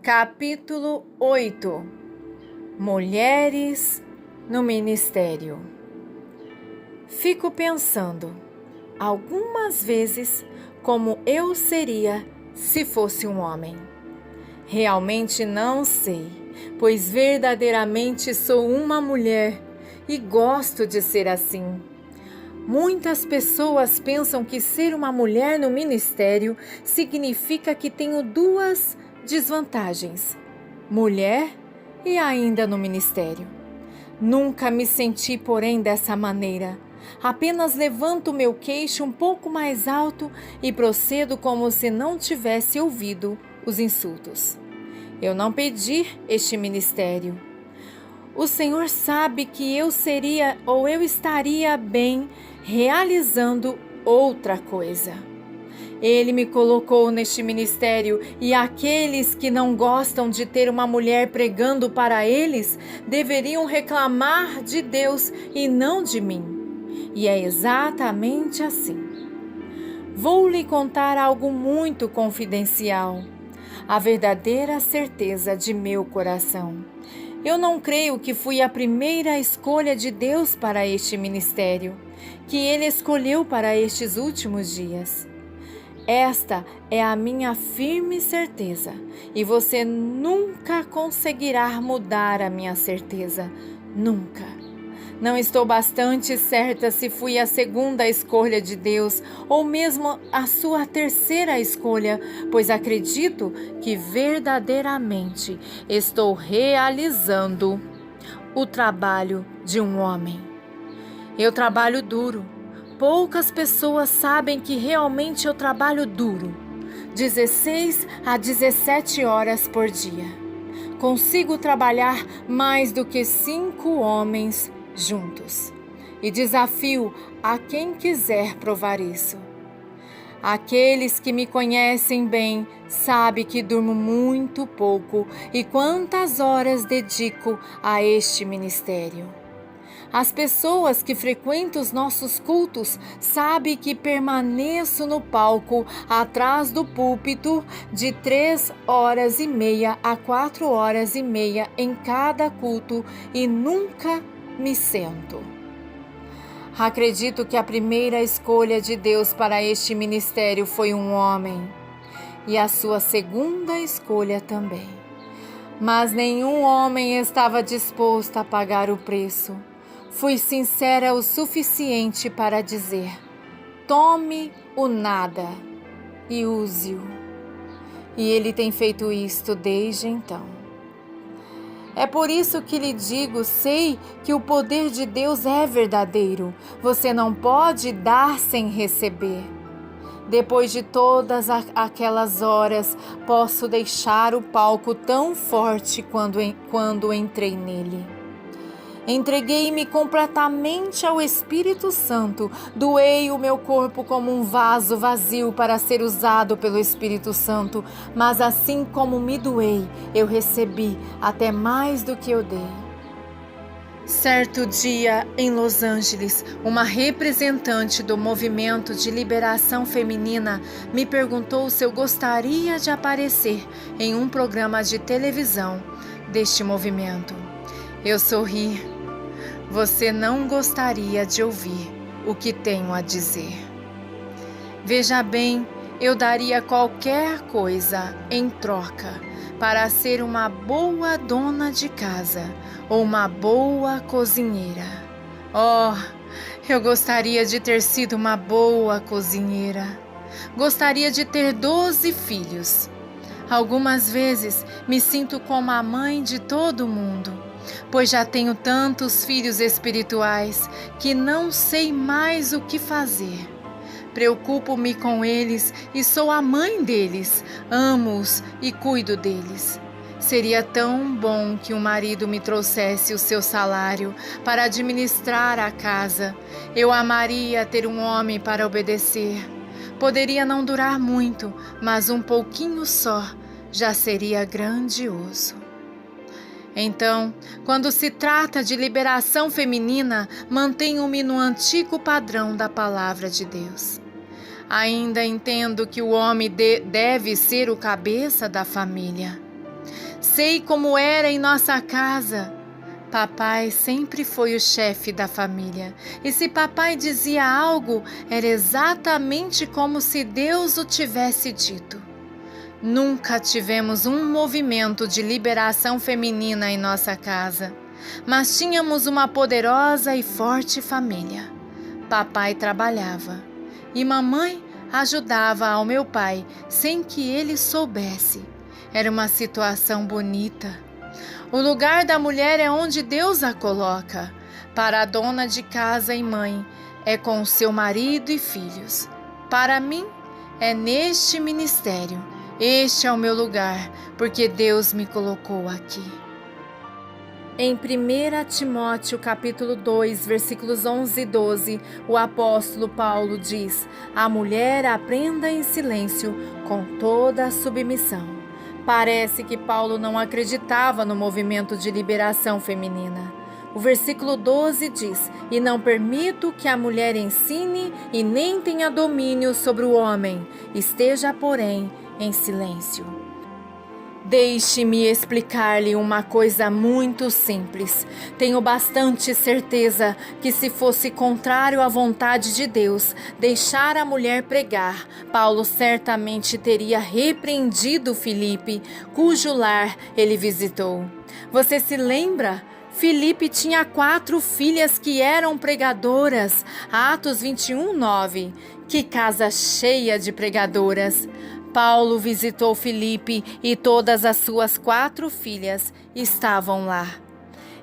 Capítulo 8. Mulheres no Ministério. Fico pensando, algumas vezes, como eu seria se fosse um homem. Realmente não sei, pois verdadeiramente sou uma mulher e gosto de ser assim. Muitas pessoas pensam que ser uma mulher no ministério significa que tenho duas desvantagens: mulher e ainda no ministério. Nunca me senti, porém, dessa maneira. Apenas levanto meu queixo um pouco mais alto e procedo como se não tivesse ouvido os insultos. Eu não pedi este ministério. O Senhor sabe que eu seria ou eu estaria bem realizando outra coisa. Ele me colocou neste ministério e aqueles que não gostam de ter uma mulher pregando para eles deveriam reclamar de Deus e não de mim. E é exatamente assim. Vou lhe contar algo muito confidencial, a verdadeira certeza de meu coração. Eu não creio que fui a primeira escolha de Deus para este ministério, que Ele escolheu para estes últimos dias. Esta é a minha firme certeza, e você nunca conseguirá mudar a minha certeza. Nunca. Não estou bastante certa se fui a segunda escolha de Deus ou mesmo a sua terceira escolha, pois acredito que verdadeiramente estou realizando o trabalho de um homem. Eu trabalho duro. Poucas pessoas sabem que realmente eu trabalho duro, 16 a 17 horas por dia. Consigo trabalhar mais do que 5 homens juntos. E desafio a quem quiser provar isso. Aqueles que me conhecem bem sabem que durmo muito pouco e quantas horas dedico a este ministério. As pessoas que frequentam os nossos cultos sabem que permaneço no palco atrás do púlpito de 3 horas e meia a 4 horas e meia em cada culto e nunca me sento. Acredito que a primeira escolha de Deus para este ministério foi um homem e a sua segunda escolha também. Mas nenhum homem estava disposto a pagar o preço. Fui sincera o suficiente para dizer: tome o nada e use-o. E ele tem feito isto desde então. É por isso que lhe digo, sei que o poder de Deus é verdadeiro. Você não pode dar sem receber. Depois de todas aquelas horas, posso deixar o palco tão forte quando entrei nele. Entreguei-me completamente ao Espírito Santo, doei o meu corpo como um vaso vazio para ser usado pelo Espírito Santo, mas assim como me doei, eu recebi até mais do que eu dei. Certo dia, em Los Angeles, uma representante do movimento de liberação feminina me perguntou se eu gostaria de aparecer em um programa de televisão deste movimento. Eu sorri. Você não gostaria de ouvir o que tenho a dizer. Veja bem, eu daria qualquer coisa em troca para ser uma boa dona de casa ou uma boa cozinheira. Oh, eu gostaria de ter sido uma boa cozinheira. Gostaria de ter 12 filhos. Algumas vezes me sinto como a mãe de todo mundo, pois já tenho tantos filhos espirituais que não sei mais o que fazer. Preocupo-me com eles e sou a mãe deles, amo-os e cuido deles. Seria tão bom que um marido me trouxesse o seu salário para administrar a casa. Eu amaria ter um homem para obedecer. Poderia não durar muito, mas um pouquinho só já seria grandioso. Então, quando se trata de liberação feminina, mantenho-me no antigo padrão da palavra de Deus. Ainda entendo que o homem deve ser o cabeça da família. Sei como era em nossa casa. Papai sempre foi o chefe da família, e se papai dizia algo, era exatamente como se Deus o tivesse dito. Nunca tivemos um movimento de liberação feminina em nossa casa, mas tínhamos uma poderosa e forte família. Papai trabalhava e mamãe ajudava ao meu pai sem que ele soubesse. Era uma situação bonita. O lugar da mulher é onde Deus a coloca. Para a dona de casa e mãe, é com o seu marido e filhos. Para mim, é neste ministério. Este é o meu lugar, porque Deus me colocou aqui. Em 1 Timóteo capítulo 2, versículos 11 e 12, o apóstolo Paulo diz: a mulher aprenda em silêncio, com toda a submissão. Parece que Paulo não acreditava no movimento de liberação feminina. O versículo 12 diz: e não permito que a mulher ensine e nem tenha domínio sobre o homem, esteja, porém, em silêncio. Deixe-me explicar-lhe uma coisa muito simples. Tenho bastante certeza que, se fosse contrário à vontade de Deus deixar a mulher pregar, Paulo certamente teria repreendido Filipe, cujo lar ele visitou. Você se lembra? Filipe tinha 4 filhas que eram pregadoras. Atos 21:9. Que casa cheia de pregadoras! Paulo visitou Filipe e todas as suas 4 filhas estavam lá.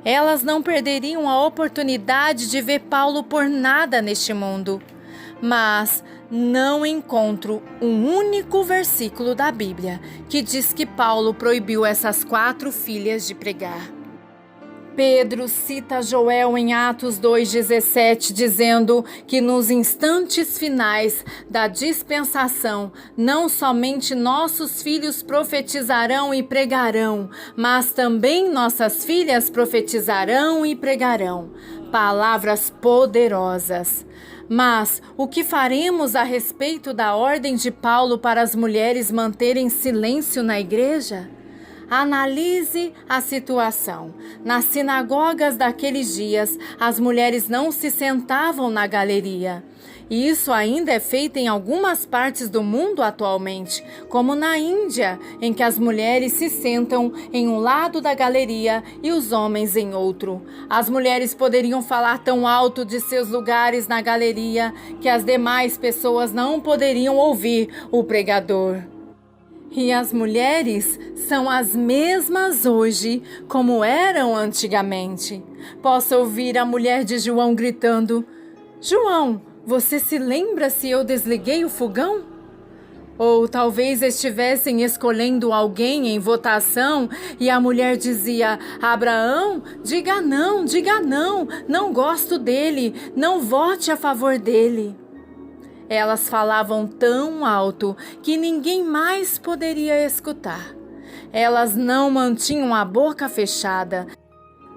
Elas não perderiam a oportunidade de ver Paulo por nada neste mundo. Mas não encontro um único versículo da Bíblia que diz que Paulo proibiu essas 4 filhas de pregar. Pedro cita Joel em Atos 2,17, dizendo que nos instantes finais da dispensação, não somente nossos filhos profetizarão e pregarão, mas também nossas filhas profetizarão e pregarão. Palavras poderosas. Mas o que faremos a respeito da ordem de Paulo para as mulheres manterem silêncio na igreja? Analise a situação. Nas sinagogas daqueles dias, as mulheres não se sentavam na galeria. E isso ainda é feito em algumas partes do mundo atualmente, como na Índia, em que as mulheres se sentam em um lado da galeria e os homens em outro. As mulheres poderiam falar tão alto de seus lugares na galeria que as demais pessoas não poderiam ouvir o pregador. E as mulheres são as mesmas hoje como eram antigamente. Posso ouvir a mulher de João gritando: João, você se lembra se eu desliguei o fogão? Ou talvez estivessem escolhendo alguém em votação e a mulher dizia: Abraão, diga não, não gosto dele, não vote a favor dele. Elas falavam tão alto que ninguém mais poderia escutar. Elas não mantinham a boca fechada.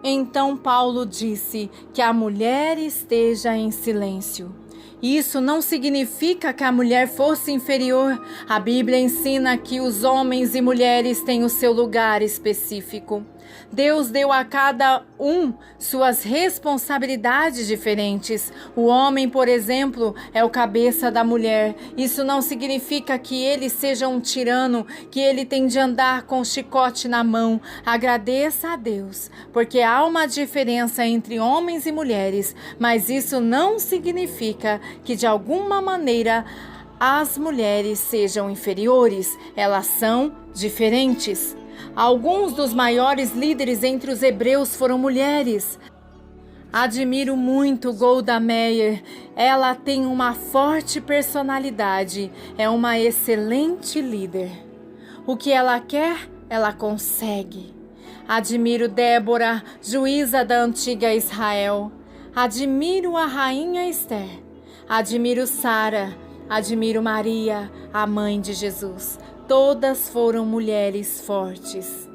Então Paulo disse que a mulher esteja em silêncio. Isso não significa que a mulher fosse inferior. A Bíblia ensina que os homens e mulheres têm o seu lugar específico. Deus deu a cada um suas responsabilidades diferentes. O homem, por exemplo, é o cabeça da mulher. Isso não significa que ele seja um tirano, que ele tem de andar com o chicote na mão. Agradeça a Deus, porque há uma diferença entre homens e mulheres, mas isso não significa que de alguma maneira as mulheres sejam inferiores. Elas são diferentes. Alguns dos maiores líderes entre os hebreus foram mulheres. Admiro muito Golda Meir. Ela tem uma forte personalidade. É uma excelente líder. O que ela quer, ela consegue. Admiro Débora, juíza da antiga Israel. Admiro a rainha Esther. Admiro Sara. Admiro Maria, a mãe de Jesus. Todas foram mulheres fortes.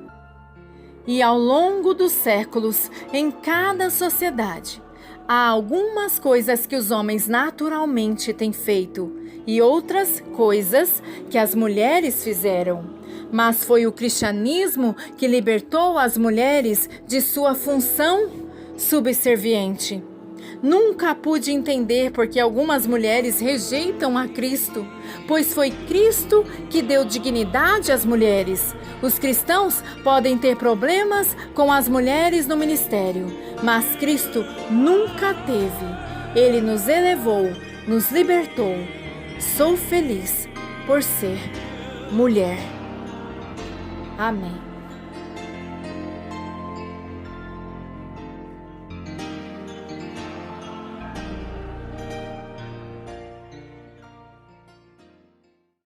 E ao longo dos séculos, em cada sociedade, há algumas coisas que os homens naturalmente têm feito e outras coisas que as mulheres fizeram. Mas foi o cristianismo que libertou as mulheres de sua função subserviente. Nunca pude entender porque algumas mulheres rejeitam a Cristo, pois foi Cristo que deu dignidade às mulheres. Os cristãos podem ter problemas com as mulheres no ministério, mas Cristo nunca teve. Ele nos elevou, nos libertou. Sou feliz por ser mulher. Amém.